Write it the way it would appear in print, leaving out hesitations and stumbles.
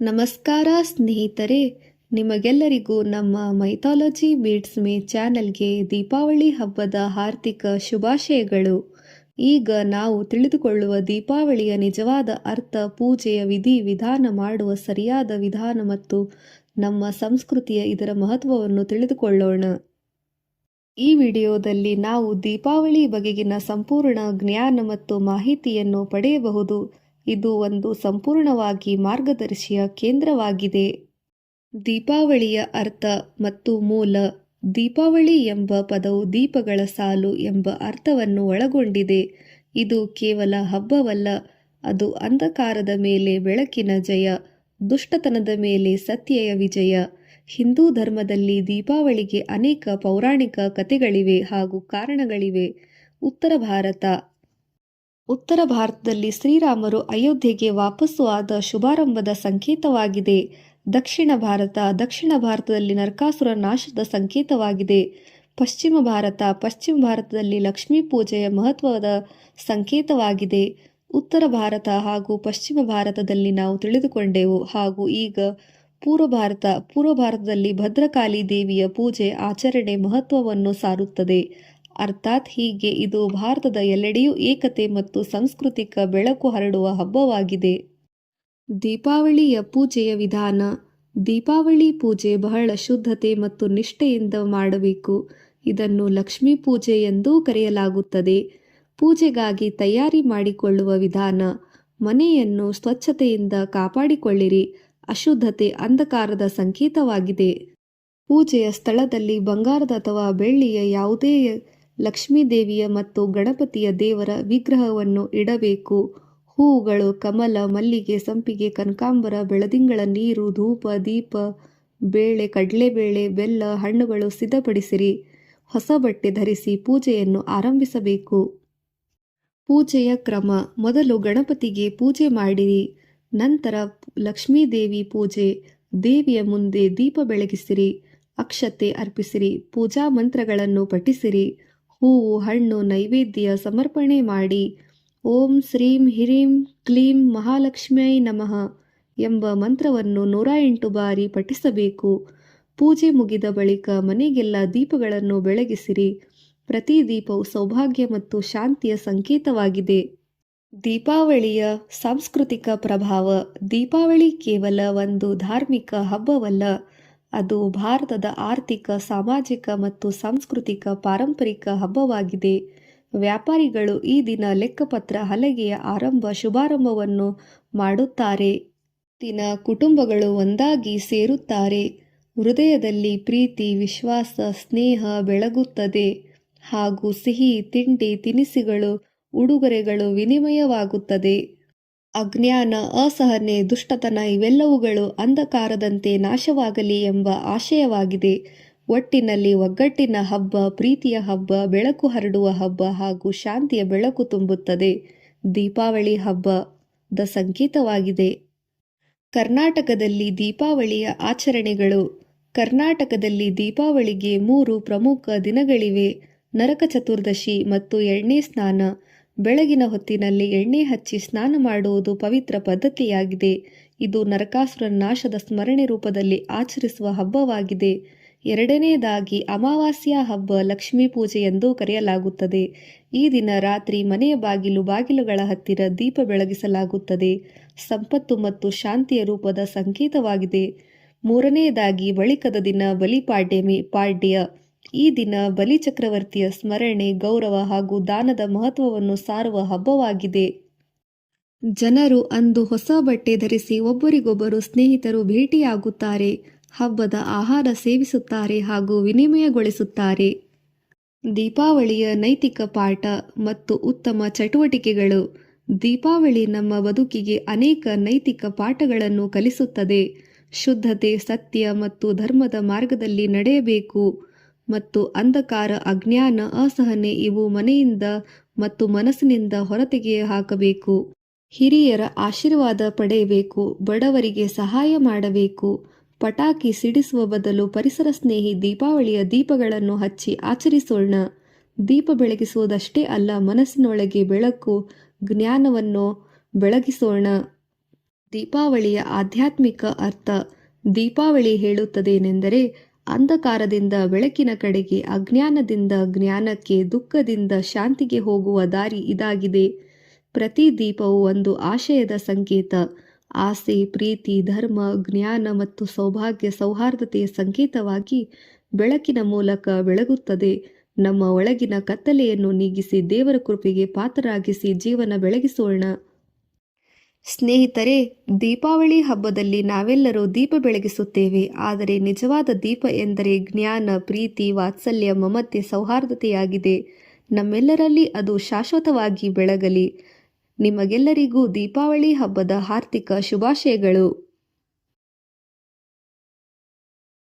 ನಮಸ್ಕಾರ ಸ್ನೇಹಿತರೆ, ನಿಮಗೆಲ್ಲರಿಗೂ ನಮ್ಮ ಮೈಥಾಲಜಿ ಬೀಟ್ಸ್ ಮೇ ಚಾನೆಲ್ಗೆ ದೀಪಾವಳಿ ಹಬ್ಬದ ಹಾರ್ದಿಕ ಶುಭಾಶಯಗಳು. ಈಗ ನಾವು ತಿಳಿದುಕೊಳ್ಳುವ ದೀಪಾವಳಿಯ ನಿಜವಾದ ಅರ್ಥ, ಪೂಜೆಯ ವಿಧಿ ವಿಧಾನ, ಮಾಡುವ ಸರಿಯಾದ ವಿಧಾನ ಮತ್ತು ನಮ್ಮ ಸಂಸ್ಕೃತಿಯ ಇದರ ಮಹತ್ವವನ್ನು ತಿಳಿದುಕೊಳ್ಳೋಣ. ಈ ವಿಡಿಯೋದಲ್ಲಿ ನಾವು ದೀಪಾವಳಿ ಬಗೆಗಿನ ಸಂಪೂರ್ಣ ಜ್ಞಾನ ಮತ್ತು ಮಾಹಿತಿಯನ್ನು ಪಡೆಯಬಹುದು. ಇದು ಒಂದು ಸಂಪೂರ್ಣವಾಗಿ ಮಾರ್ಗದರ್ಶಿಯ ಕೇಂದ್ರವಾಗಿದೆ. ದೀಪಾವಳಿಯ ಅರ್ಥ ಮತ್ತು ಮೂಲ. ದೀಪಾವಳಿ ಎಂಬ ಪದವು ದೀಪಗಳ ಸಾಲು ಎಂಬ ಅರ್ಥವನ್ನು ಒಳಗೊಂಡಿದೆ. ಇದು ಕೇವಲ ಹಬ್ಬವಲ್ಲ, ಅದು ಅಂಧಕಾರದ ಮೇಲೆ ಬೆಳಕಿನ ಜಯ, ದುಷ್ಟತನದ ಮೇಲೆ ಸತ್ಯಯ ವಿಜಯ. ಹಿಂದೂ ಧರ್ಮದಲ್ಲಿ ದೀಪಾವಳಿಗೆ ಅನೇಕ ಪೌರಾಣಿಕ ಕಥೆಗಳಿವೆ ಹಾಗೂ ಕಾರಣಗಳಿವೆ. ಉತ್ತರ ಭಾರತದಲ್ಲಿ ಶ್ರೀರಾಮರು ಅಯೋಧ್ಯೆಗೆ ವಾಪಸ್ಸು ಆದ ಶುಭಾರಂಭದ ಸಂಕೇತವಾಗಿದೆ. ದಕ್ಷಿಣ ಭಾರತದಲ್ಲಿ ನರಕಾಸುರ ನಾಶದ ಸಂಕೇತವಾಗಿದೆ. ಪಶ್ಚಿಮ ಭಾರತದಲ್ಲಿ ಲಕ್ಷ್ಮೀ ಪೂಜೆಯ ಮಹತ್ವದ ಸಂಕೇತವಾಗಿದೆ. ಉತ್ತರ ಭಾರತ ಹಾಗೂ ಪಶ್ಚಿಮ ಭಾರತದಲ್ಲಿ ನಾವು ತಿಳಿದುಕೊಂಡೆವು. ಹಾಗೂ ಈಗ ಪೂರ್ವ ಭಾರತದಲ್ಲಿ ಭದ್ರಕಾಳಿ ದೇವಿಯ ಪೂಜೆ ಆಚರಣೆ ಮಹತ್ವವನ್ನು ಸಾರುತ್ತದೆ. ಅರ್ಥಾತ್ ಹೀಗೆ ಇದು ಭಾರತದ ಎಲ್ಲೆಡೆಯೂ ಏಕತೆ ಮತ್ತು ಸಾಂಸ್ಕೃತಿಕ ಬೆಳಕು ಹರಡುವ ಹಬ್ಬವಾಗಿದೆ. ದೀಪಾವಳಿಯ ಪೂಜೆಯ ವಿಧಾನ. ದೀಪಾವಳಿ ಪೂಜೆ ಬಹಳ ಶುದ್ಧತೆ ಮತ್ತು ನಿಷ್ಠೆಯಿಂದ ಮಾಡಬೇಕು. ಇದನ್ನು ಲಕ್ಷ್ಮೀ ಪೂಜೆ ಎಂದೂ ಕರೆಯಲಾಗುತ್ತದೆ. ಪೂಜೆಗಾಗಿ ತಯಾರಿ ಮಾಡಿಕೊಳ್ಳುವ ವಿಧಾನ. ಮನೆಯನ್ನು ಸ್ವಚ್ಛತೆಯಿಂದ ಕಾಪಾಡಿಕೊಳ್ಳಿರಿ. ಅಶುದ್ಧತೆ ಅಂಧಕಾರದ ಸಂಕೇತವಾಗಿದೆ. ಪೂಜೆಯ ಸ್ಥಳದಲ್ಲಿ ಬಂಗಾರದ ಅಥವಾ ಬೆಳ್ಳಿಯ ಯಾವುದೇ ಲಕ್ಷ್ಮೀ ದೇವಿಯ ಮತ್ತು ಗಣಪತಿಯ ದೇವರ ವಿಗ್ರಹವನ್ನು ಇಡಬೇಕು. ಹೂವುಗಳು ಕಮಲ, ಮಲ್ಲಿಗೆ, ಸಂಪಿಗೆ, ಕನಕಾಂಬರ, ಬೆಳದಿಂಗಳ ನೀರು, ಧೂಪ, ದೀಪ, ಬೇಳೆ, ಕಡಲೆಬೇಳೆ, ಬೆಲ್ಲ, ಹಣ್ಣುಗಳು ಸಿದ್ಧಪಡಿಸಿರಿ. ಹೊಸ ಬಟ್ಟೆ ಧರಿಸಿ ಪೂಜೆಯನ್ನು ಆರಂಭಿಸಬೇಕು. ಪೂಜೆಯ ಕ್ರಮ. ಮೊದಲು ಗಣಪತಿಗೆ ಪೂಜೆ ಮಾಡಿರಿ. ನಂತರ ಲಕ್ಷ್ಮೀ ದೇವಿ ಪೂಜೆ. ದೇವಿಯ ಮುಂದೆ ದೀಪ ಬೆಳಗಿಸಿರಿ. ಅಕ್ಷತೆ ಅರ್ಪಿಸಿರಿ. ಪೂಜಾ ಮಂತ್ರಗಳನ್ನು ಪಠಿಸಿರಿ. ಹೂವು, ಹಣ್ಣು, ನೈವೇದ್ಯ ಸಮರ್ಪಣೆ ಮಾಡಿ. ಓಂ ಶ್ರೀಂ ಹಿರೀಂ ಕ್ಲೀಂ ಮಹಾಲಕ್ಷ್ಮ್ಯೈ ನಮಃ ಎಂಬ ಮಂತ್ರವನ್ನು 108 ಬಾರಿ ಪಠಿಸಬೇಕು. ಪೂಜೆ ಮುಗಿದ ಬಳಿಕ ಮನೆಗೆಲ್ಲ ದೀಪಗಳನ್ನು ಬೆಳಗಿಸಿರಿ. ಪ್ರತಿ ದೀಪವು ಸೌಭಾಗ್ಯ ಮತ್ತು ಶಾಂತಿಯ ಸಂಕೇತವಾಗಿದೆ. ದೀಪಾವಳಿಯ ಸಾಂಸ್ಕೃತಿಕ ಪ್ರಭಾವ. ದೀಪಾವಳಿ ಕೇವಲ ಒಂದು ಧಾರ್ಮಿಕ ಹಬ್ಬವಲ್ಲ, ಅದು ಭಾರತದ ಆರ್ಥಿಕ, ಸಾಮಾಜಿಕ ಮತ್ತು ಸಾಂಸ್ಕೃತಿಕ ಪಾರಂಪರಿಕ ಹಬ್ಬವಾಗಿದೆ. ವ್ಯಾಪಾರಿಗಳು ಈ ದಿನ ಲೆಕ್ಕಪತ್ರ, ಹಲಗೆಯ ಶುಭಾರಂಭವನ್ನು ಮಾಡುತ್ತಾರೆ. ದಿನ ಕುಟುಂಬಗಳು ಒಂದಾಗಿ ಸೇರುತ್ತಾರೆ. ಹೃದಯದಲ್ಲಿ ಪ್ರೀತಿ, ವಿಶ್ವಾಸ, ಸ್ನೇಹ ಬೆಳಗುತ್ತದೆ. ಹಾಗೂ ಸಿಹಿ ತಿಂಡಿ ತಿನಿಸುಗಳು, ಉಡುಗೊರೆಗಳು ವಿನಿಮಯವಾಗುತ್ತದೆ. ಅಜ್ಞಾನ, ಅಸಹನೆ, ದುಷ್ಟತನ ಇವೆಲ್ಲವುಗಳು ಅಂಧಕಾರದಂತೆ ನಾಶವಾಗಲಿ ಎಂಬ ಆಶಯವಾಗಿದೆ. ಒಟ್ಟಿನಲ್ಲಿ ಒಗ್ಗಟ್ಟಿನ ಹಬ್ಬ, ಪ್ರೀತಿಯ ಹಬ್ಬ, ಬೆಳಕು ಹರಡುವ ಹಬ್ಬ ಹಾಗೂ ಶಾಂತಿಯ ಬೆಳಕು ತುಂಬುತ್ತದೆ. ದೀಪಾವಳಿ ಹಬ್ಬದ ಸಂಕೇತವಾಗಿದೆ. ಕರ್ನಾಟಕದಲ್ಲಿ ದೀಪಾವಳಿಯ ಆಚರಣೆಗಳು. ಕರ್ನಾಟಕದಲ್ಲಿ ದೀಪಾವಳಿಗೆ 3 ಪ್ರಮುಖ ದಿನಗಳಿವೆ. ನರಕ ಚತುರ್ದಶಿ ಮತ್ತು ಎಣ್ಣೆ ಸ್ನಾನ. ಬೆಳಗಿನ ಹೊತ್ತಿನಲ್ಲಿ ಎಣ್ಣೆ ಹಚ್ಚಿ ಸ್ನಾನ ಮಾಡುವುದು ಪವಿತ್ರ ಪದ್ಧತಿಯಾಗಿದೆ. ಇದು ನರಕಾಸುರ ನಾಶದ ಸ್ಮರಣೆ ರೂಪದಲ್ಲಿ ಆಚರಿಸುವ ಹಬ್ಬವಾಗಿದೆ. ಎರಡನೆಯದಾಗಿ ಅಮಾವಾಸ್ಯಾ ಹಬ್ಬ, ಲಕ್ಷ್ಮೀ ಪೂಜೆ ಎಂದೂ ಕರೆಯಲಾಗುತ್ತದೆ. ಈ ದಿನ ರಾತ್ರಿ ಮನೆಯ ಬಾಗಿಲುಗಳ ಹತ್ತಿರ ದೀಪ ಬೆಳಗಿಸಲಾಗುತ್ತದೆ. ಸಂಪತ್ತು ಮತ್ತು ಶಾಂತಿಯ ರೂಪದ ಸಂಕೇತವಾಗಿದೆ. ಮೂರನೆಯದಾಗಿ ಬಳಿಕದ ದಿನ ಪಾಡ್ಯ. ಈ ದಿನ ಬಲಿ ಚಕ್ರವರ್ತಿಯ ಸ್ಮರಣೆ, ಗೌರವ ಹಾಗೂ ದಾನದ ಮಹತ್ವವನ್ನು ಸಾರುವ ಹಬ್ಬವಾಗಿದೆ. ಜನರು ಅಂದು ಹೊಸ ಬಟ್ಟೆ ಧರಿಸಿ ಒಬ್ಬರಿಗೊಬ್ಬರು ಸ್ನೇಹಿತರು ಭೇಟಿಯಾಗುತ್ತಾರೆ. ಹಬ್ಬದ ಆಹಾರ ಸೇವಿಸುತ್ತಾರೆ ಹಾಗೂ ವಿನಿಮಯಗೊಳಿಸುತ್ತಾರೆ. ದೀಪಾವಳಿಯ ನೈತಿಕ ಪಾಠ ಮತ್ತು ಉತ್ತಮ ಚಟುವಟಿಕೆಗಳು. ದೀಪಾವಳಿ ನಮ್ಮ ಬದುಕಿಗೆ ಅನೇಕ ನೈತಿಕ ಪಾಠಗಳನ್ನು ಕಲಿಸುತ್ತದೆ. ಶುದ್ಧತೆ, ಸತ್ಯ ಮತ್ತು ಧರ್ಮದ ಮಾರ್ಗದಲ್ಲಿ ನಡೆಯಬೇಕು ಮತ್ತು ಅಂಧಕಾರ, ಅಜ್ಞಾನ, ಅಸಹನೆ ಇವು ಮನೆಯಿಂದ ಮತ್ತು ಮನಸ್ಸಿನಿಂದ ಹೊರತೆಗೆ ಹಾಕಬೇಕು. ಹಿರಿಯರ ಆಶೀರ್ವಾದ ಪಡೆಯಬೇಕು. ಬಡವರಿಗೆ ಸಹಾಯ ಮಾಡಬೇಕು. ಪಟಾಕಿ ಸಿಡಿಸುವ ಬದಲು ಪರಿಸರ ಸ್ನೇಹಿ ದೀಪಾವಳಿಯ ದೀಪಗಳನ್ನು ಹಚ್ಚಿ ಆಚರಿಸೋಣ. ದೀಪ ಬೆಳಗಿಸುವುದಷ್ಟೇ ಅಲ್ಲ, ಮನಸ್ಸಿನೊಳಗೆ ಬೆಳಕು, ಜ್ಞಾನವನ್ನು ಬೆಳಗಿಸೋಣ. ದೀಪಾವಳಿಯ ಆಧ್ಯಾತ್ಮಿಕ ಅರ್ಥ. ದೀಪಾವಳಿ ಹೇಳುತ್ತದೇನೆಂದರೆ, ಅಂಧಕಾರದಿಂದ ಬೆಳಕಿನ ಕಡೆಗೆ, ಅಜ್ಞಾನದಿಂದ ಜ್ಞಾನಕ್ಕೆ, ದುಃಖದಿಂದ ಶಾಂತಿಗೆ ಹೋಗುವ ದಾರಿ ಇದಾಗಿದೆ. ಪ್ರತಿ ದೀಪವು ಒಂದು ಆಶಯದ ಸಂಕೇತ. ಆಸೆ, ಪ್ರೀತಿ, ಧರ್ಮ, ಜ್ಞಾನ ಮತ್ತು ಸೌಭಾಗ್ಯ, ಸೌಹಾರ್ದತೆಯ ಸಂಕೇತವಾಗಿ ಬೆಳಕಿನ ಮೂಲಕ ಬೆಳಗುತ್ತದೆ. ನಮ್ಮ ಒಳಗಿನ ಕತ್ತಲೆಯನ್ನು ನೀಗಿಸಿ ದೇವರ ಕೃಪೆಗೆ ಪಾತ್ರರಾಗಿಸಿ ಜೀವನ ಬೆಳಗಿಸೋಣ. ಸ್ನೇಹಿತರೆ, ದೀಪಾವಳಿ ಹಬ್ಬದಲ್ಲಿ ನಾವೆಲ್ಲರೂ ದೀಪ ಬೆಳಗಿಸುತ್ತೇವೆ. ಆದರೆ ನಿಜವಾದ ದೀಪ ಎಂದರೆ ಜ್ಞಾನ, ಪ್ರೀತಿ, ವಾತ್ಸಲ್ಯ, ಮಮತೆ, ಸೌಹಾರ್ದತೆಯಾಗಿದೆ. ನಮ್ಮೆಲ್ಲರಲ್ಲಿ ಅದು ಶಾಶ್ವತವಾಗಿ ಬೆಳಗಲಿ. ನಿಮಗೆಲ್ಲರಿಗೂ ದೀಪಾವಳಿ ಹಬ್ಬದ ಹಾರ್ದಿಕ ಶುಭಾಶಯಗಳು.